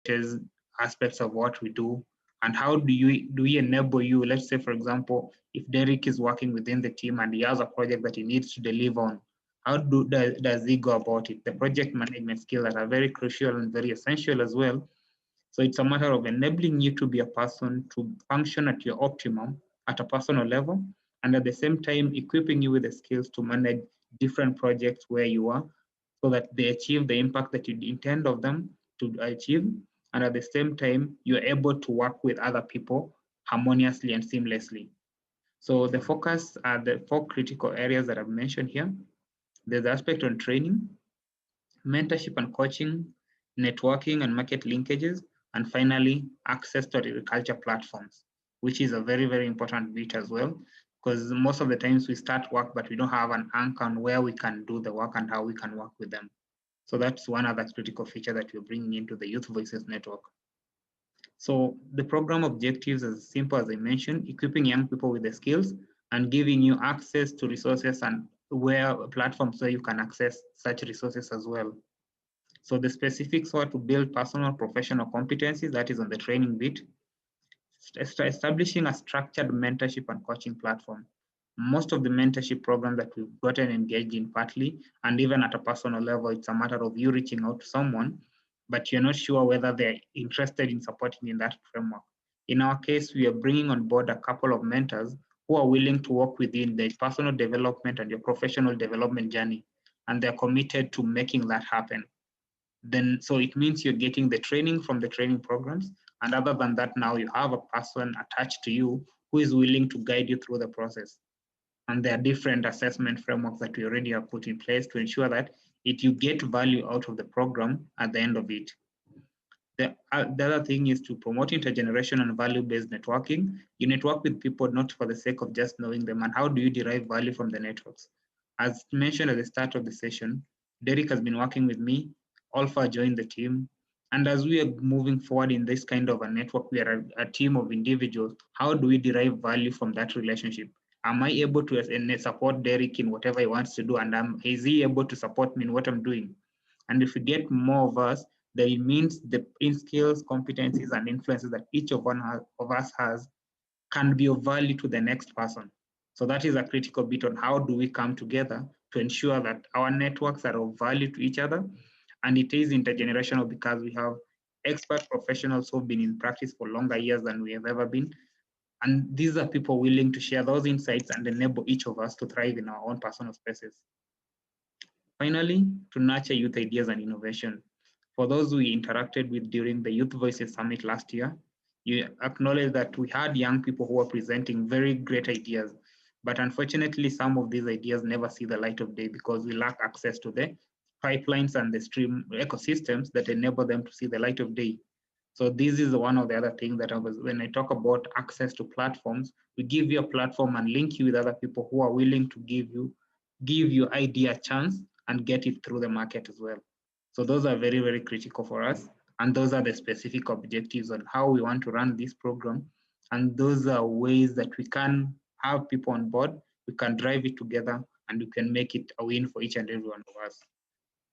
latest aspects of what we do, and how do we enable you. Let's say, for example, if Derek is working within the team and he has a project that he needs to deliver on, how does he go about it? The project management skills that are very crucial and very essential as well. So it's a matter of enabling you to be a person to function at your optimum at a personal level, and at the same time equipping you with the skills to manage different projects where you are, so that they achieve the impact that you intend of them to achieve, and at the same time you're able to work with other people harmoniously and seamlessly. So the focus are the four critical areas that I've mentioned here. There's the aspect on training, mentorship and coaching, networking and market linkages, and finally, access to agriculture platforms, which is a very, very important bit as well, because most of the times we start work, but we don't have an anchor on where we can do the work and how we can work with them. So that's one other critical feature that we're bringing into the Youth Voices Network. So the program objectives is as simple as I mentioned, equipping young people with the skills and giving you access to resources and where platforms where you can access such resources as well. So the specifics are to build personal professional competencies, that is on the training bit, establishing a structured mentorship and coaching platform. Most of the mentorship programs that we've gotten engaged in partly, and even at a personal level, it's a matter of you reaching out to someone, but you're not sure whether they're interested in supporting in that framework. In our case, we are bringing on board a couple of mentors who are willing to work within the personal development and your professional development journey, and they're committed to making that happen. Then, so it means you're getting the training from the training programs, and other than that, now you have a person attached to you who is willing to guide you through the process. And there are different assessment frameworks that we already have put in place to ensure that you get value out of the program at the end of it. The other thing is to promote intergenerational and value-based networking. You network with people not for the sake of just knowing them, and how do you derive value from the networks? As mentioned at the start of the session, Derek has been working with me, Alpha joined the team, and as we are moving forward in this kind of a network, we are a team of individuals. How do we derive value from that relationship? Am I able to support Derek in whatever he wants to do, and is he able to support me in what I'm doing? And if we get more of us, then it means the skills, competencies, and influences that each of us has can be of value to the next person. So that is a critical bit on how do we come together to ensure that our networks are of value to each other. And it is intergenerational because we have expert professionals who've been in practice for longer years than we have ever been. And these are people willing to share those insights and enable each of us to thrive in our own personal spaces. Finally, to nurture youth ideas and innovation. For those we interacted with during the Youth Voices Summit last year, you acknowledge that we had young people who were presenting very great ideas, but unfortunately, some of these ideas never see the light of day because we lack access to the pipelines and the stream ecosystems that enable them to see the light of day. So this is one of the other things that when I talk about access to platforms, we give you a platform and link you with other people who are willing to give your idea a chance and get it through the market as well. So those are very, very critical for us. And those are the specific objectives on how we want to run this program. And those are ways that we can have people on board, we can drive it together, and we can make it a win for each and every one of us.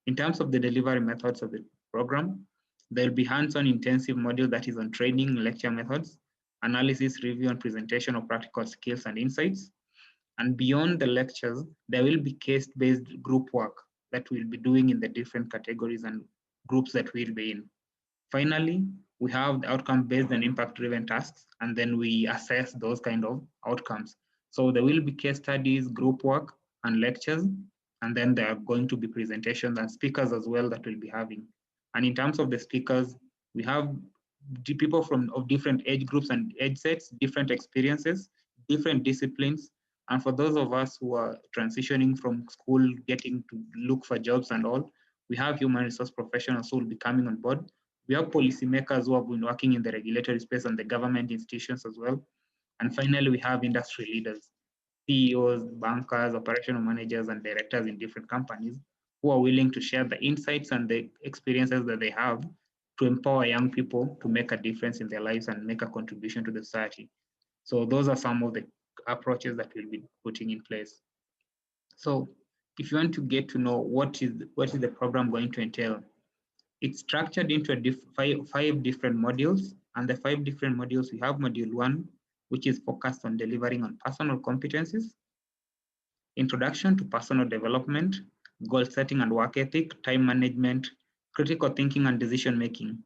In terms of the delivery methods of the program, there'll be hands-on intensive module that is on training, lecture methods, analysis, review, and presentation of practical skills and insights. And beyond the lectures, there will be case-based group work that we'll be doing in the different categories and groups that we'll be in. Finally, we have the outcome-based and impact-driven tasks, and then we assess those kind of outcomes. So there will be case studies, group work, and lectures, and then there are going to be presentations and speakers as well that we'll be having. And in terms of the speakers, we have people of different age groups and age sets, different experiences, different disciplines. And for those of us who are transitioning from school, getting to look for jobs and all, we have human resource professionals who will be coming on board. We have policymakers who have been working in the regulatory space and the government institutions as well. And finally, we have industry leaders, CEOs, bankers, operational managers, and directors in different companies who are willing to share the insights and the experiences that they have to empower young people to make a difference in their lives and make a contribution to the society. So those are some of the approaches that we'll be putting in place. So if you want to get to know what is the program going to entail, It's structured into five different modules, and the 5 different modules, we have module 1, which is focused on delivering on personal competencies, introduction to personal development, goal setting and work ethic, time management, critical thinking and decision making,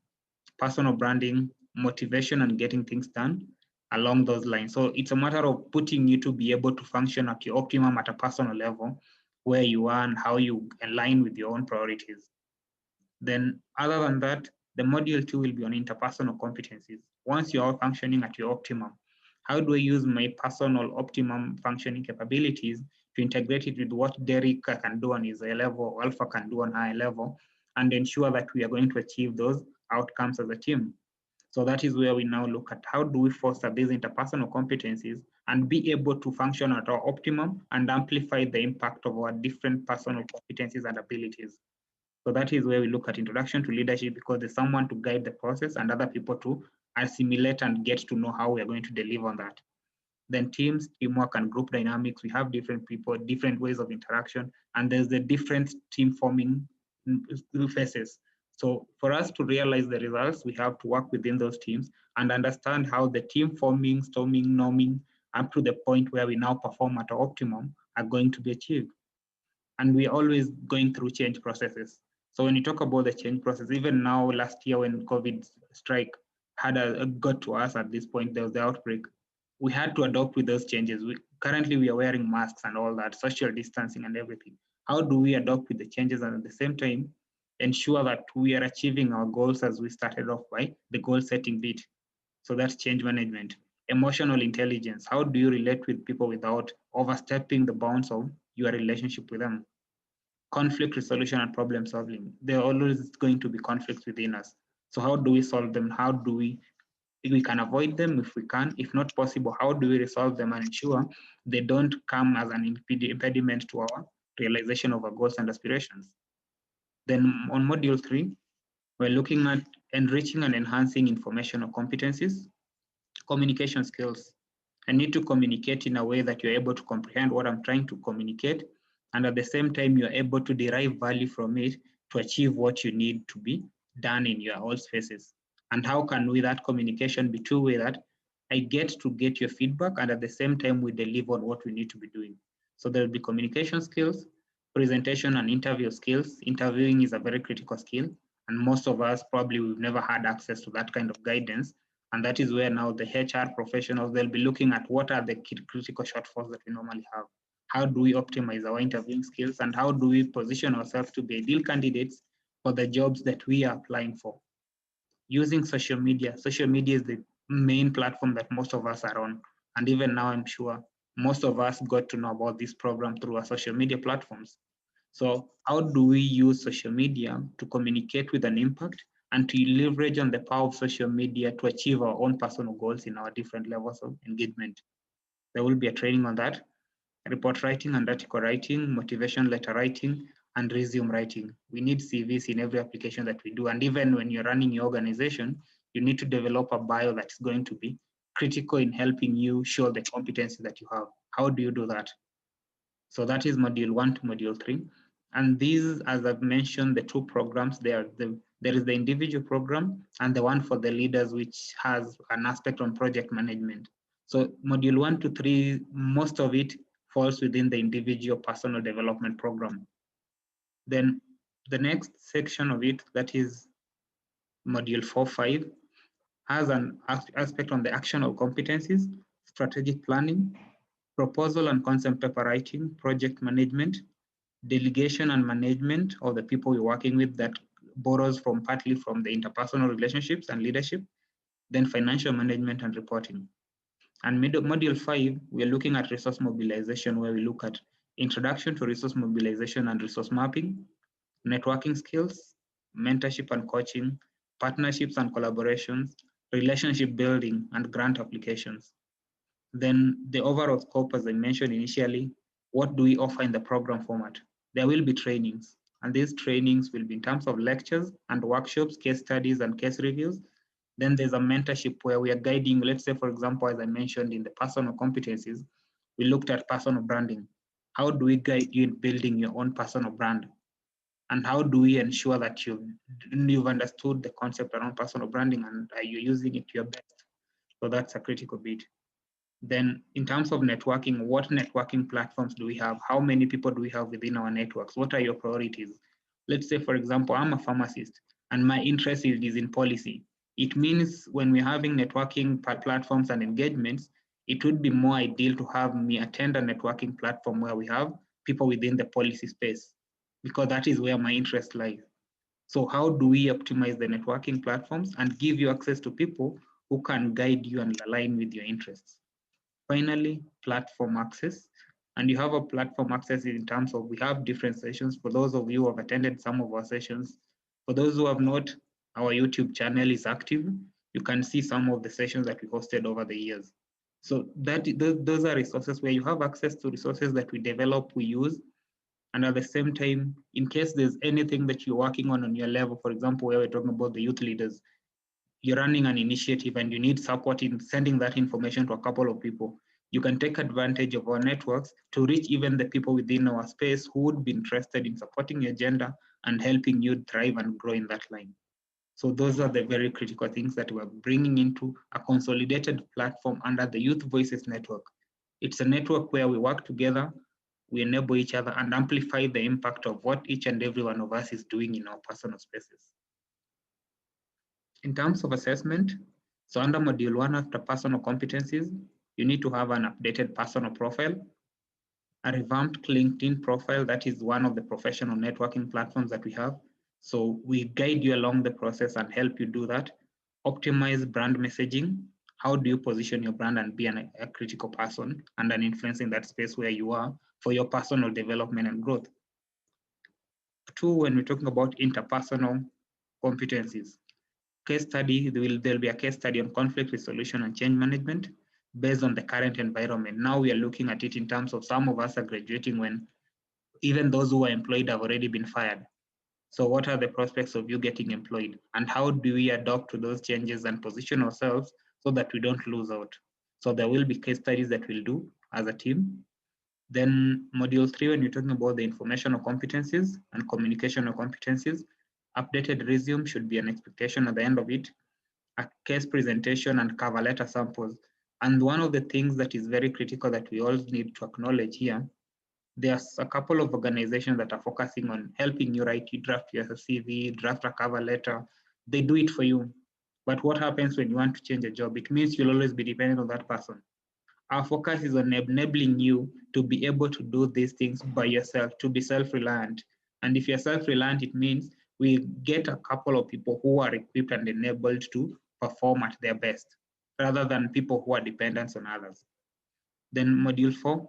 personal branding, motivation and getting things done along those lines. So it's a matter of putting you to be able to function at your optimum at a personal level, where you are and how you align with your own priorities. Then other than that, the module 2 will be on interpersonal competencies. Once you are functioning at your optimum, how do I use my personal optimum functioning capabilities to integrate it with what Derek can do on his A level, Alpha can do on high level, and ensure that we are going to achieve those outcomes as a team. So that is where we now look at how do we foster these interpersonal competencies and be able to function at our optimum and amplify the impact of our different personal competencies and abilities. So that is where we look at introduction to leadership, because there's someone to guide the process and other people to assimilate and get to know how we are going to deliver on that. Then teams, teamwork, and group dynamics. We have different people, different ways of interaction, and there's the different team forming phases. So for us to realize the results, we have to work within those teams and understand how the team forming, storming, norming, up to the point where we now perform at our optimum are going to be achieved. And we're always going through change processes. So when you talk about the change process, even now, last year when COVID strike had got to us at this point, there was the outbreak, we had to adopt with those changes. Currently, we are wearing masks and all that, social distancing and everything. How do we adopt with the changes and at the same time ensure that we are achieving our goals as we started off by the goal setting bit? So that's change management. Emotional intelligence. How do you relate with people without overstepping the bounds of your relationship with them? Conflict resolution and problem solving. There are always going to be conflicts within us. So how do we solve them? How do we can avoid them if we can? If not possible, how do we resolve them and ensure they don't come as an impediment to our realization of our goals and aspirations? Then on module 3, we're looking at enriching and enhancing informational competencies, communication skills. I need to communicate in a way that you're able to comprehend what I'm trying to communicate, and at the same time, you're able to derive value from it to achieve what you need to be done in your all spaces. And how can we that communication be two-way, that I get to get your feedback and at the same time we deliver on what we need to be doing? So there'll be communication skills, presentation and interview skills. Interviewing is a very critical skill, and most of us probably we've never had access to that kind of guidance. And that is where now the HR professionals, they'll be looking at what are the critical shortfalls that we normally have. How do we optimize our interviewing skills, and how do we position ourselves to be ideal candidates for the jobs that we are applying for? Using social media. Social media is the main platform that most of us are on. And even now, I'm sure most of us got to know about this program through our social media platforms. So how do we use social media to communicate with an impact and to leverage on the power of social media to achieve our own personal goals in our different levels of engagement? There will be a training on that. Report writing and article writing, motivation letter writing, and resume writing. We need CVs in every application that we do. And even when you're running your organization, you need to develop a bio that's going to be critical in helping you show the competency that you have. How do you do that? So that is module 1 to module 3. And these, as I've mentioned, the two programs, there is the individual program and the one for the leaders, which has an aspect on project management. So module 1 to 3, most of it falls within the individual personal development program. Then the next section of it, that is module 4-5, has an aspect on the actionable competencies, strategic planning, proposal and concept paper writing, project management, delegation and management of the people you're working with, that borrows from partly from the interpersonal relationships and leadership, then financial management and reporting. And module 5, we're looking at resource mobilization, where we look at introduction to resource mobilization and resource mapping, networking skills, mentorship and coaching, partnerships and collaborations, relationship building, and grant applications. Then the overall scope, as I mentioned initially, what do we offer in the program format? There will be trainings, and these trainings will be in terms of lectures and workshops, case studies, and case reviews. Then there's a mentorship where we are guiding, let's say, for example, as I mentioned in the personal competencies, we looked at personal branding. How do we guide you in building your own personal brand? And how do we ensure that you've understood the concept around personal branding and you're using it to your best? So that's a critical bit. Then in terms of networking, what networking platforms do we have? How many people do we have within our networks? What are your priorities? Let's say, for example, I'm a pharmacist and my interest is in policy. It means when we're having networking platforms and engagements, it would be more ideal to have me attend a networking platform where we have people within the policy space, because that is where my interest lies. So how do we optimize the networking platforms and give you access to people who can guide you and align with your interests? Finally, platform access. And you have a platform access in terms of we have different sessions. For those of you who have attended some of our sessions, for those who have not, our YouTube channel is active. You can see some of the sessions that we hosted over the years. So those are resources where you have access to resources that we develop, we use, and at the same time, in case there's anything that you're working on your level, for example, where we're talking about the youth leaders, you're running an initiative and you need support in sending that information to a couple of people, you can take advantage of our networks to reach even the people within our space who would be interested in supporting your agenda and helping you thrive and grow in that line. So those are the very critical things that we're bringing into a consolidated platform under the Youth Voices Network. It's a network where we work together, we enable each other and amplify the impact of what each and every one of us is doing in our personal spaces. In terms of assessment, so under module 1, after personal competencies, you need to have an updated personal profile, a revamped LinkedIn profile. That is one of the professional networking platforms that we have. So we guide you along the process and help you do that. Optimize brand messaging. How do you position your brand and be a critical person and an influence in that space where you are for your personal development and growth? 2, when we're talking about interpersonal competencies, case study, there'll be a case study on conflict resolution and change management based on the current environment. Now we are looking at it in terms of some of us are graduating when even those who are employed have already been fired. So what are the prospects of you getting employed? And how do we adapt to those changes and position ourselves so that we don't lose out? So there will be case studies that we'll do as a team. Then module 3, when you're talking about the informational competencies and communicational competencies, updated resume should be an expectation at the end of it, a case presentation and cover letter samples. And one of the things that is very critical that we all need to acknowledge here, there's a couple of organizations that are focusing on helping you draft your CV, draft a cover letter. They do it for you. But what happens when you want to change a job? It means you'll always be dependent on that person. Our focus is on enabling you to be able to do these things by yourself, to be self-reliant. And if you're self-reliant, it means we get a couple of people who are equipped and enabled to perform at their best, rather than people who are dependent on others. Then module 4,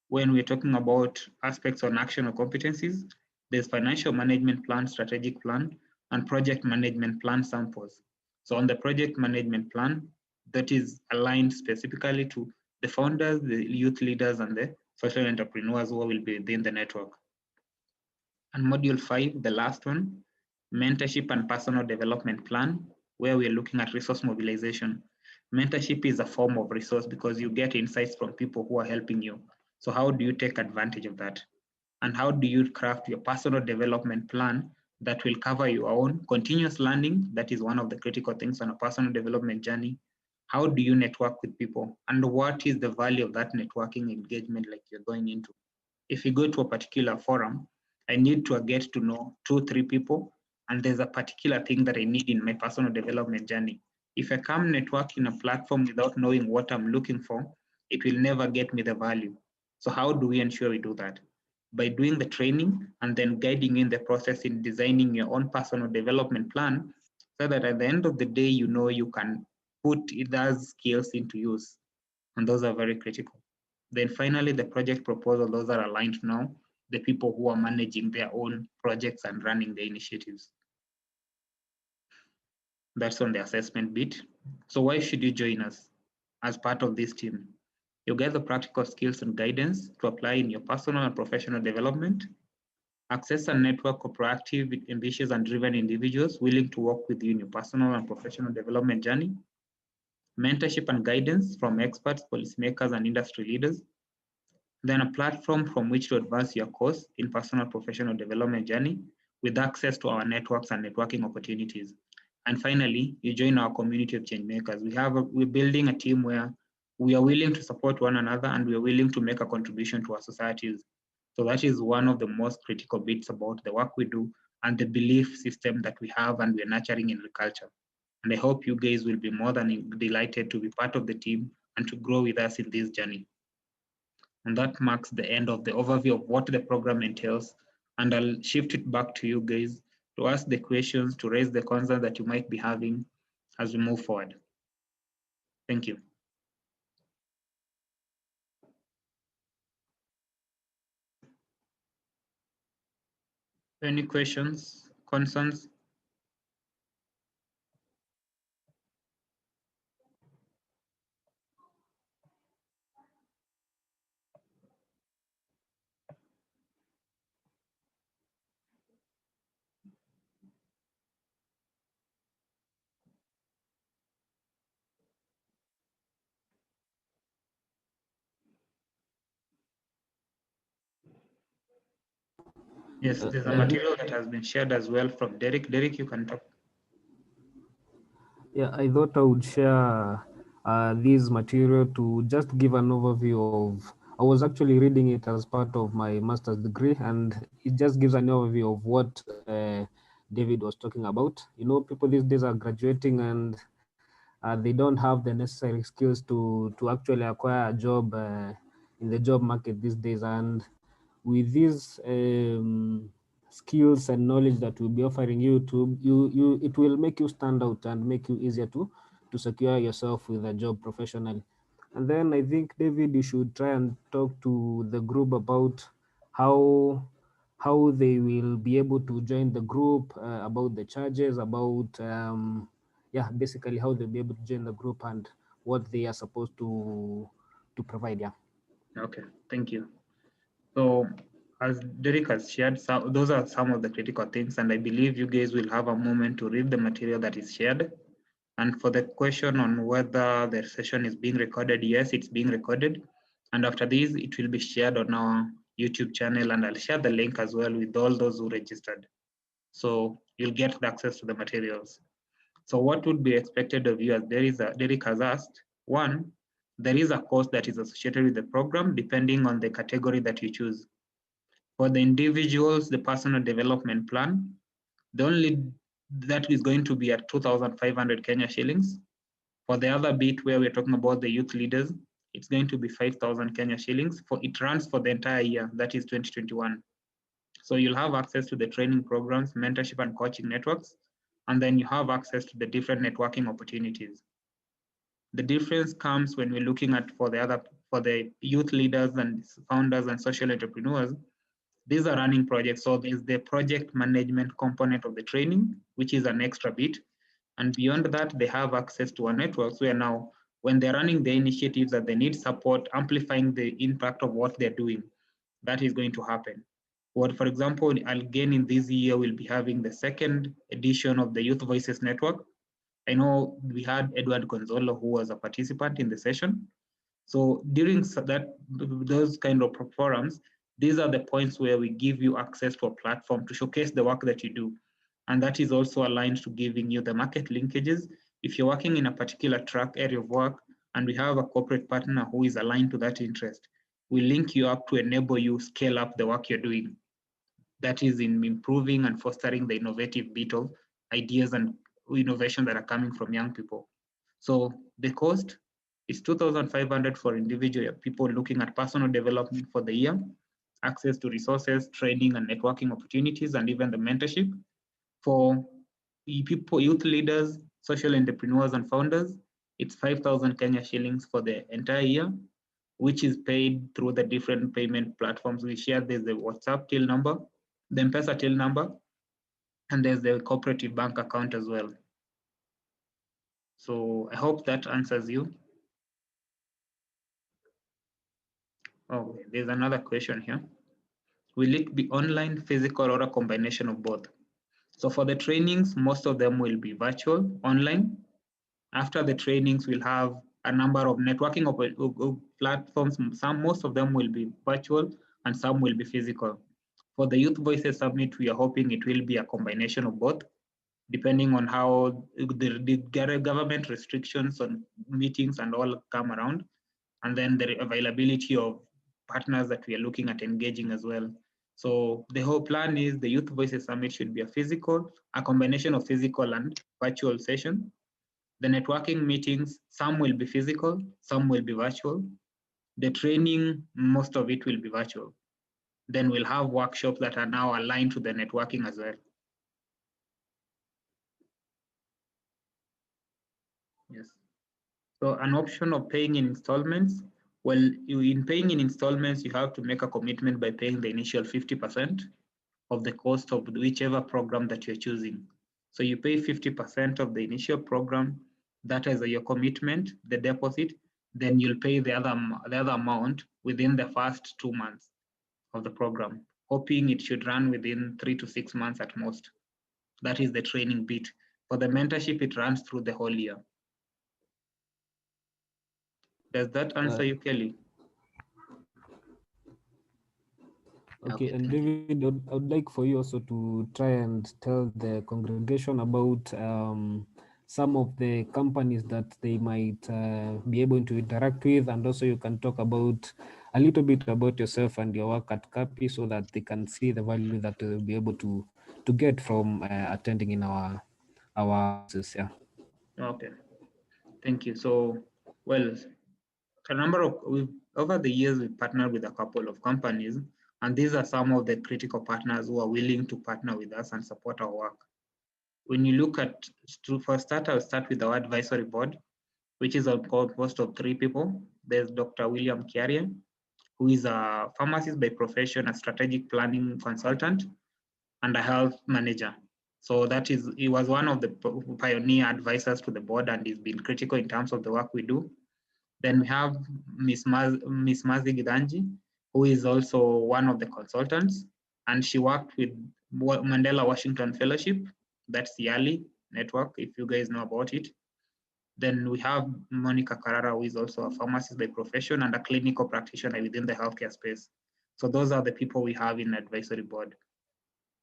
when we're talking about aspects on action or competencies, there's financial management plan, strategic plan, and project management plan samples. So on the project management plan, that is aligned specifically to the founders, the youth leaders, and the social entrepreneurs who will be within the network. And module 5, the last one, mentorship and personal development plan, where we're looking at resource mobilization. Mentorship is a form of resource because you get insights from people who are helping you. So how do you take advantage of that? And how do you craft your personal development plan that will cover your own continuous learning? That is one of the critical things on a personal development journey. How do you network with people? And what is the value of that networking engagement like you're going into? If you go to a particular forum, I need to get to know 2-3 people, and there's a particular thing that I need in my personal development journey. If I come network in a platform without knowing what I'm looking for, it will never get me the value. So how do we ensure we do that? By doing the training and then guiding in the process in designing your own personal development plan, so that at the end of the day, you know you can put those skills into use. And those are very critical. Then finally, the project proposal, those are aligned now, the people who are managing their own projects and running the initiatives. That's on the assessment bit. So why should you join us as part of this team? You get the practical skills and guidance to apply in your personal and professional development, access a network of proactive, ambitious, and driven individuals willing to work with you in your personal and professional development journey, mentorship and guidance from experts, policymakers, and industry leaders, then a platform from which to advance your course in personal professional development journey with access to our networks and networking opportunities. And finally, you join our community of change makers. We're building a team where we are willing to support one another and we are willing to make a contribution to our societies. So that is one of the most critical bits about the work we do and the belief system that we have and we're nurturing in Ryculture. And I hope you guys will be more than delighted to be part of the team and to grow with us in this journey. And that marks the end of the overview of what the program entails. And I'll shift it back to you guys to ask the questions, to raise the concerns that you might be having as we move forward. Thank you. Any questions, concerns? Yes, there's a material that has been shared as well from Derek. Derek, you can talk. Yeah, I thought I would share this material to just give an overview of. I was actually reading it as part of my master's degree, and it just gives an overview of what David was talking about. You know, people these days are graduating and they don't have the necessary skills to actually acquire a job in the job market these days. And with these skills and knowledge that we'll be offering you, it will make you stand out and make you easier to secure yourself with a job professionally. And then I think, David, you should try and talk to the group about how they will be able to join the group, about the charges, about yeah, basically how they'll be able to join the group and what they are supposed to provide. Yeah. Okay, thank you. So as Derek has shared, those are some of the critical things, and I believe you guys will have a moment to read the material that is shared. And for the question on whether the session is being recorded, yes, it's being recorded. And after this, it will be shared on our YouTube channel, and I'll share the link as well with all those who registered. So you'll get access to the materials. So what would be expected of you, as Derek has asked? One, there is a course that is associated with the program depending on the category that you choose. For the individuals, the personal development plan, the only that is going to be at 2,500 Kenya shillings. For the other bit where we're talking about the youth leaders, it's going to be 5,000 Kenya shillings. It runs for the entire year, that is 2021. So you'll have access to the training programs, mentorship and coaching networks, and then you have access to the different networking opportunities. The difference comes when we're looking at for the youth leaders and founders and social entrepreneurs. These are running projects. So there's the project management component of the training, which is an extra bit. And beyond that, they have access to our networks where now, when they're running the initiatives that they need support, amplifying the impact of what they're doing, that is going to happen. What, for example, again in this year, we'll be having the second edition of the Youth Voices Network. I know we had Edward Gonzalo, who was a participant in the session. So during those kind of forums, these are the points where we give you access to a platform to showcase the work that you do. And that is also aligned to giving you the market linkages. If you're working in a particular track area of work and we have a corporate partner who is aligned to that interest, we link you up to enable you scale up the work you're doing. That is in improving and fostering the innovative bit of ideas and innovation that are coming from young people. So the cost is 2,500 for individual people looking at personal development for the year, access to resources, training and networking opportunities, and even the mentorship. For people, youth leaders, social entrepreneurs and founders, it's 5,000 Kenya shillings for the entire year, which is paid through the different payment platforms we share. There's the WhatsApp till number, the M-Pesa till number, and there's the cooperative bank account as well. So I hope that answers you. Oh, there's another question here. Will it be online, physical, or a combination of both? So for the trainings, most of them will be virtual, online. After the trainings, we'll have a number of networking platforms. Most of them will be virtual and some will be physical. For the Youth Voices Summit, we are hoping it will be a combination of both, depending on how the government restrictions on meetings and all come around, and then the availability of partners that we are looking at engaging as well. So the whole plan is the Youth Voices Summit should be a combination of physical and virtual session. The networking meetings, some will be physical, some will be virtual. The training, most of it will be virtual. Then we'll have workshops that are now aligned to the networking as well. Yes. So an option of paying in installments. Well, in paying in installments, you have to make a commitment by paying the initial 50% of the cost of whichever program that you're choosing. So you pay 50% of the initial program, that is your commitment, the deposit, then you'll pay the other amount within the first 2 months of the program, hoping it should run within 3 to 6 months at most. That is the training bit. For the mentorship, it runs through the whole year. Does that answer you, Kelly? Okay, Okay, and thank you. David, I would like for you also to try and tell the congregation about some of the companies that they might be able to interact with, and also you can talk about a little bit about yourself and your work at CAPI so that they can see the value that they'll be able to get from attending in our courses. Yeah. Okay, thank you. So, well, over the years, we've partnered with a couple of companies, and these are some of the critical partners who are willing to partner with us and support our work. When you look at, for start, I'll start with our advisory board, which is composed of 3 people. There's Dr. William Kiaria, who is a pharmacist by profession, a strategic planning consultant, and a health manager. So he was one of the pioneer advisors to the board, and he's been critical in terms of the work we do. Then we have Miss Mazi Gidanji, who is also one of the consultants, and she worked with Mandela Washington Fellowship. That's the YALI network, if you guys know about it. Then we have Monica Carrara, who is also a pharmacist by profession and a clinical practitioner within the healthcare space. So those are the people we have in the advisory board.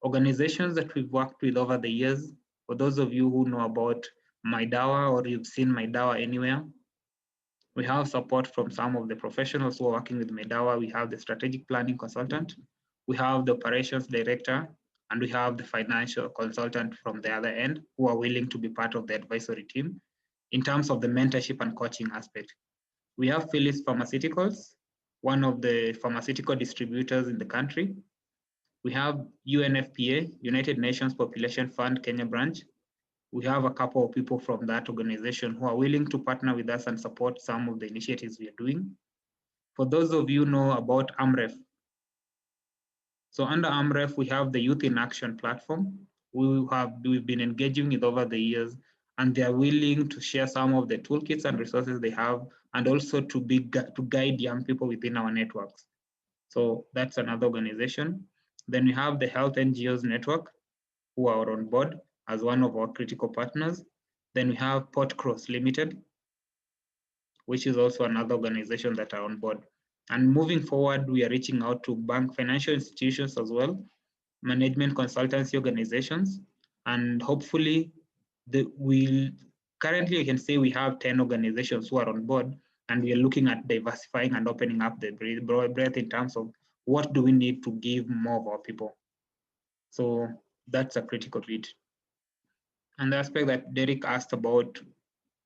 Organizations that we've worked with over the years, for those of you who know about MyDawa or you've seen MyDawa anywhere, we have support from some of the professionals who are working with MyDawa. We have the strategic planning consultant, we have the operations director, and we have the financial consultant from the other end who are willing to be part of the advisory team in terms of the mentorship and coaching aspect. We have Philips Pharmaceuticals, one of the pharmaceutical distributors in the country. We have UNFPA, United Nations Population Fund Kenya branch. We have a couple of people from that organization who are willing to partner with us and support some of the initiatives we are doing. For those of you who know about AMREF, so under AMREF, we have the Youth in Action platform. We've been engaging with over the years, and they are willing to share some of the toolkits and resources they have, and also to guide young people within our networks. So that's another organization. Then we have the Health NGOs Network, who are on board as one of our critical partners. Then we have Portcross Limited, which is also another organization that are on board. And moving forward, we are reaching out to financial institutions as well, management consultancy organizations, and hopefully currently you can say we have 10 organizations who are on board, and we are looking at diversifying and opening up the breadth in terms of what do we need to give more of our people. So that's a critical bit. And the aspect that Derek asked about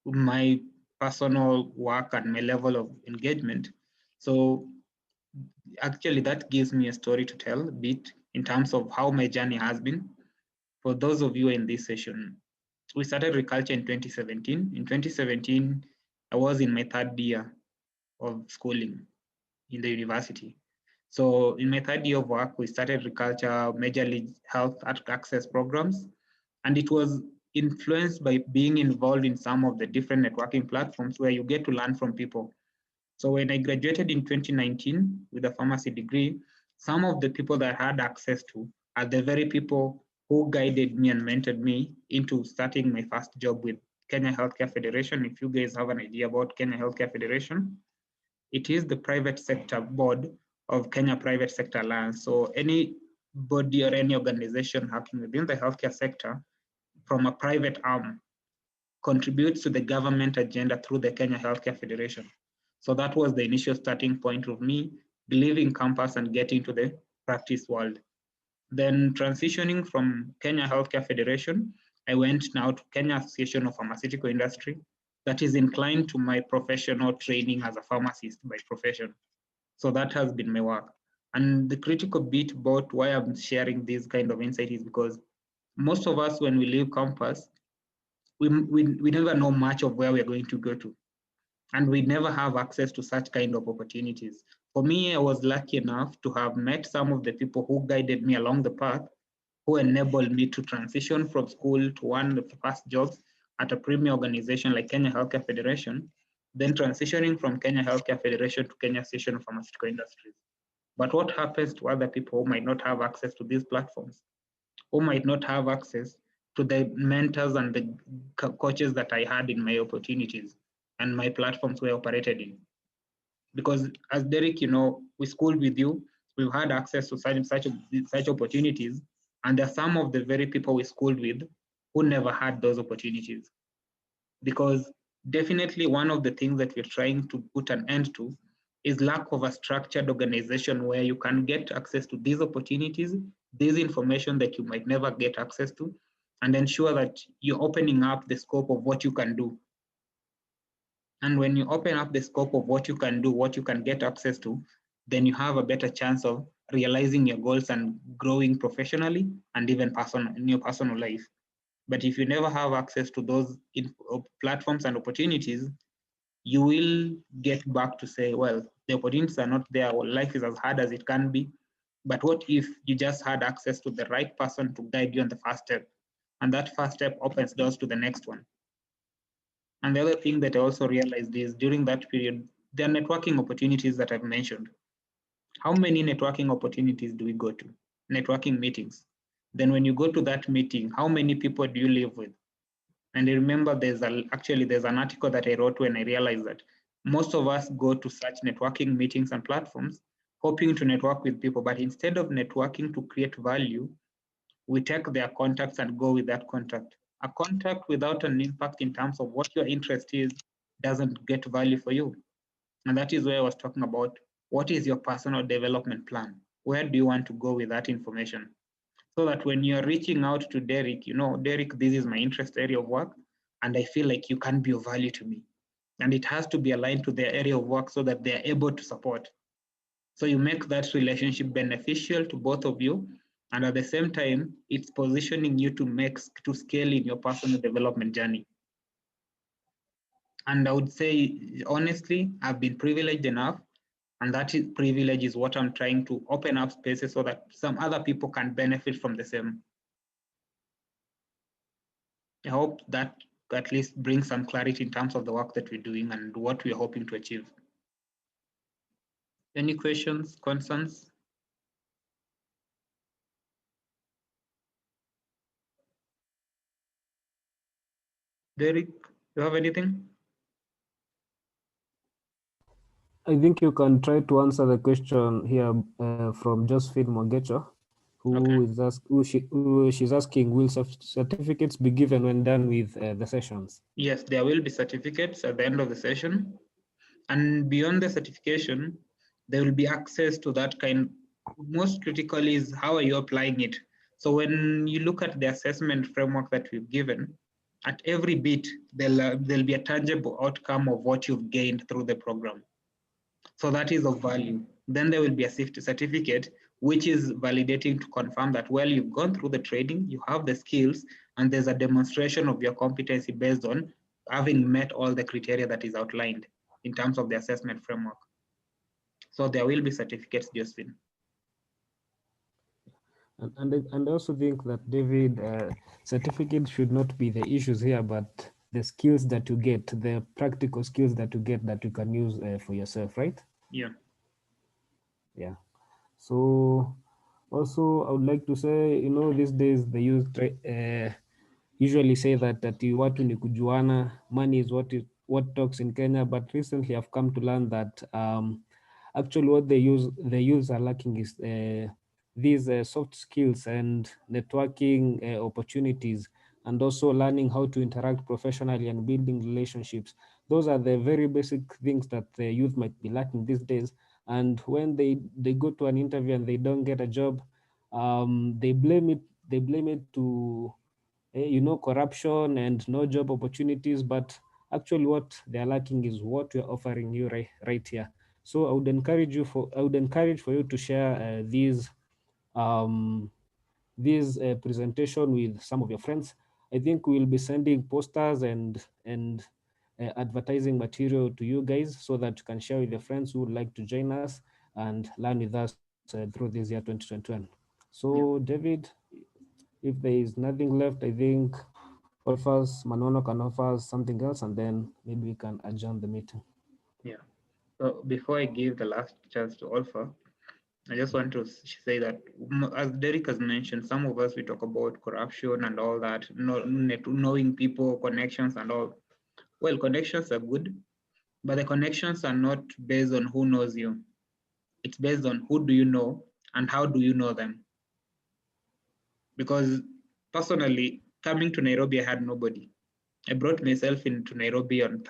my personal work and my level of engagement. So actually that gives me a story to tell a bit in terms of how my journey has been. For those of you in this session, we started Ryculture in 2017. In 2017, I was in my 3rd year of schooling in the university. So in my 3rd year of work, we started Ryculture majorly health access programs, and it was influenced by being involved in some of the different networking platforms where you get to learn from people. So when I graduated in 2019 with a pharmacy degree, some of the people that I had access to are the very people who guided me and mentored me into starting my first job with Kenya Healthcare Federation. If you guys have an idea about Kenya Healthcare Federation, it is the private sector board of Kenya Private Sector Alliance. So any body or any organization happening within the healthcare sector from a private arm contributes to the government agenda through the Kenya Healthcare Federation. So that was the initial starting point of me leaving campus and getting to the practice world. Then transitioning from Kenya Healthcare Federation, I went now to Kenya Association of Pharmaceutical Industry that is inclined to my professional training as a pharmacist by profession. So that has been my work. And the critical bit about why I'm sharing this kind of insight is because most of us, when we leave campus, we never know much of where we're going to go to. And we never have access to such kind of opportunities. For me, I was lucky enough to have met some of the people who guided me along the path, who enabled me to transition from school to one of the first jobs at a premier organization like Kenya Healthcare Federation, then transitioning from Kenya Healthcare Federation to Kenya Association of Pharmaceutical Industries. But what happens to other people who might not have access to these platforms, who might not have access to the mentors and the coaches that I had in my opportunities and my platforms were operated in? Because as Derek, we schooled with you, we've had access to such opportunities, and there are some of the very people we schooled with who never had those opportunities. Because definitely one of the things that we're trying to put an end to is lack of a structured organization where you can get access to these opportunities, this information that you might never get access to, and ensure that you're opening up the scope of what you can do. And when you open up the scope of what you can do, what you can get access to, then you have a better chance of realizing your goals and growing professionally and even in your personal life. But if you never have access to those platforms and opportunities, you will get back to say, well, the opportunities are not there, or life is as hard as it can be. But what if you just had access to the right person to guide you on the first step? And that first step opens doors to the next one. And the other thing that I also realized is during that period, there are networking opportunities that I've mentioned. How many networking opportunities do we go to? Networking meetings. Then when you go to that meeting, how many people do you live with? And I remember there's an article that I wrote when I realized that most of us go to such networking meetings and platforms hoping to network with people, but instead of networking to create value, we take their contacts and go with that contact. A contact without an impact in terms of what your interest is doesn't get value for you. And that is where I was talking about what is your personal development plan? Where do you want to go with that information? So that when you're reaching out to Derek, Derek, this is my interest area of work, and I feel like you can be of value to me. And it has to be aligned to their area of work so that they're able to support. So you make that relationship beneficial to both of you. And at the same time, it's positioning you to scale in your personal development journey. And I would say, honestly, I've been privileged enough, and privilege is what I'm trying to open up spaces so that some other people can benefit from the same. I hope that at least brings some clarity in terms of the work that we're doing and what we're hoping to achieve. Any questions, concerns? Derek, you have anything? I think you can try to answer the question here from Josephine Mogecho, Okay. she's asking, will certificates be given when done with the sessions? Yes, there will be certificates at the end of the session. And beyond the certification, there will be access to that kind. Most critical is how are you applying it? So when you look at the assessment framework that we've given, at every bit, there'll be a tangible outcome of what you've gained through the program. So that is of value. Then there will be a safety certificate, which is validating to confirm that, well, you've gone through the training, you have the skills, and there's a demonstration of your competency based on having met all the criteria that is outlined in terms of the assessment framework. So there will be certificates, Josephine. And I also think that, David, certificates should not be the issues here, but the skills that you get, the practical skills that you get that you can use for yourself, right? Yeah. Yeah. So also, I would like to say, these days they usually say that watu ni kujuana, money is what talks in Kenya. But recently, I've come to learn that actually what the youths are lacking is these soft skills and networking opportunities, and also learning how to interact professionally and building relationships. Those are the very basic things that the youth might be lacking these days. And when they go to an interview and they don't get a job, they blame it to corruption and no job opportunities. But actually what they're lacking is what we're offering you right here. So I would encourage for you to share um, this presentation with some of your friends. I think we'll be sending posters and advertising material to you guys so that you can share with your friends who would like to join us and learn with us through this year 2021. So Yeah. David, if there is nothing left, I think all of us, Manono can offer us something else, and then maybe we can adjourn the meeting. Yeah. So before I give the last chance to Alpha, I just want to say that, as Derek has mentioned, some of us, we talk about corruption and all that, knowing people, connections and all. Well, connections are good, but the connections are not based on who knows you. It's based on who do you know and how do you know them. Because personally, coming to Nairobi, I had nobody. I brought myself into Nairobi on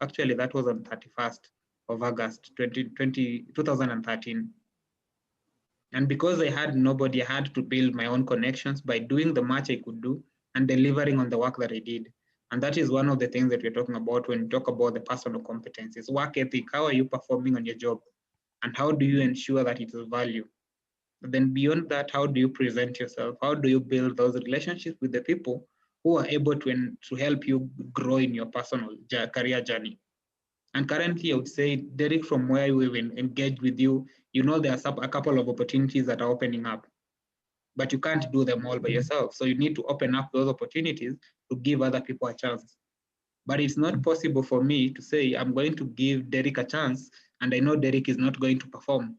actually that was on 31st of August 2013. And because I had nobody, I had to build my own connections by doing the much I could do and delivering on the work that I did. And that is one of the things that we're talking about when we talk about the personal competencies. Work ethic, how are you performing on your job? And how do you ensure that it is value? Then beyond that, how do you present yourself? How do you build those relationships with the people who are able to help you grow in your personal career journey? And currently, I would say, Derek, from where we've engaged with you, you know there are a couple of opportunities that are opening up, but you can't do them all by yourself. So you need to open up those opportunities to give other people a chance. But it's not possible for me to say, I'm going to give Derek a chance, and I know Derek is not going to perform.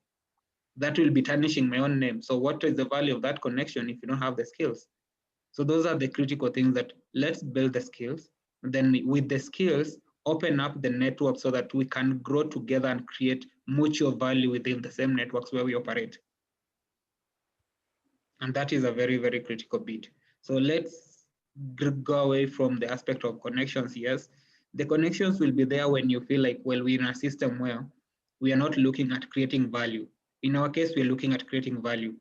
That will be tarnishing my own name. So what is the value of that connection if you don't have the skills? So those are the critical things that let's build the skills. And then with the skills, open up the network so that we can grow together and create mutual value within the same networks where we operate. And that is a very, very critical bit. So let's go away from the aspect of connections. Yes, the connections will be there when you feel like, well, we're in a system where we are not looking at creating value. In our case, we're looking at creating value.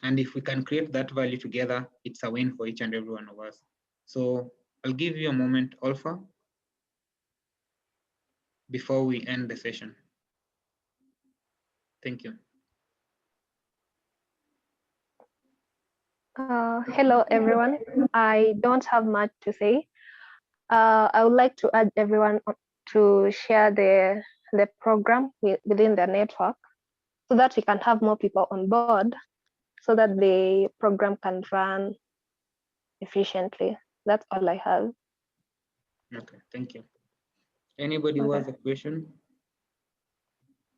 And if we can create that value together, it's a win for each and every one of us. So I'll give you a moment, Alpha, before we end the session. Thank you. Hello, everyone. I don't have much to say. I would like to urge everyone to share the program within the network so that we can have more people on board so that the program can run efficiently. That's all I have. Okay, thank you. Anybody who has a question?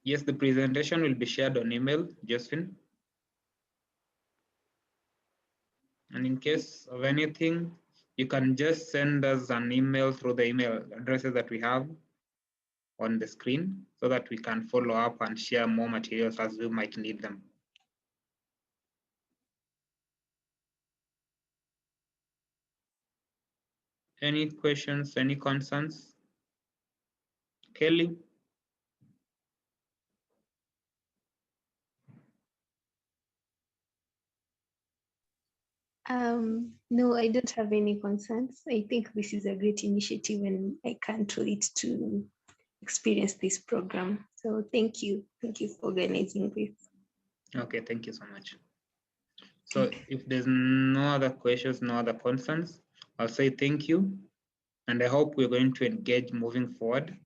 Yes, the presentation will be shared on email, Josephine. And in case of anything, you can just send us an email through the email addresses that we have on the screen so that we can follow up and share more materials as we might need them. Any questions, any concerns? Kelly? No, I don't have any concerns. I think this is a great initiative and I can't wait to experience this program. So thank you. Thank you for organizing this. Okay, thank you so much. So if there's no other questions, no other concerns, I'll say thank you. And I hope we're going to engage moving forward.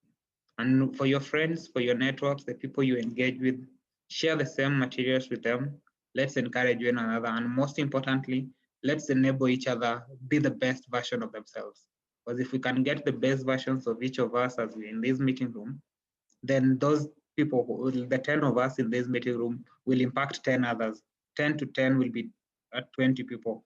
And for your friends, for your networks, the people you engage with, share the same materials with them. Let's encourage one another. And most importantly, let's enable each other be the best version of themselves. Because if we can get the best versions of each of us as we're in this meeting room, then those people, the 10 of us in this meeting room, will impact 10 others. 10 to 10 will be 20 people.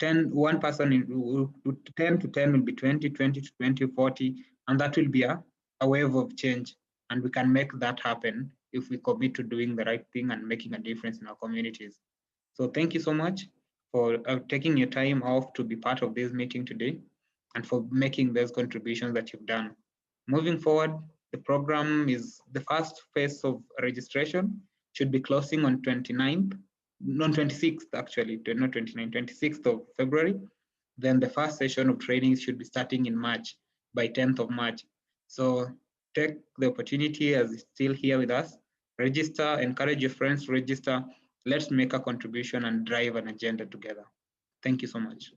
1 person, 10 to 10 will be 20, 20 to 20, 40, and that will be a wave of change. And we can make that happen if we commit to doing the right thing and making a difference in our communities. So thank you so much for taking your time off to be part of this meeting today and for making those contributions that you've done. Moving forward, the program is the first phase of registration should be closing on 29th, non 26th actually, not 29th, 26th of February. Then the first session of training should be starting in March, by 10th of March. So take the opportunity as it's still here with us, register, encourage your friends to register. Let's make a contribution and drive an agenda together. Thank you so much.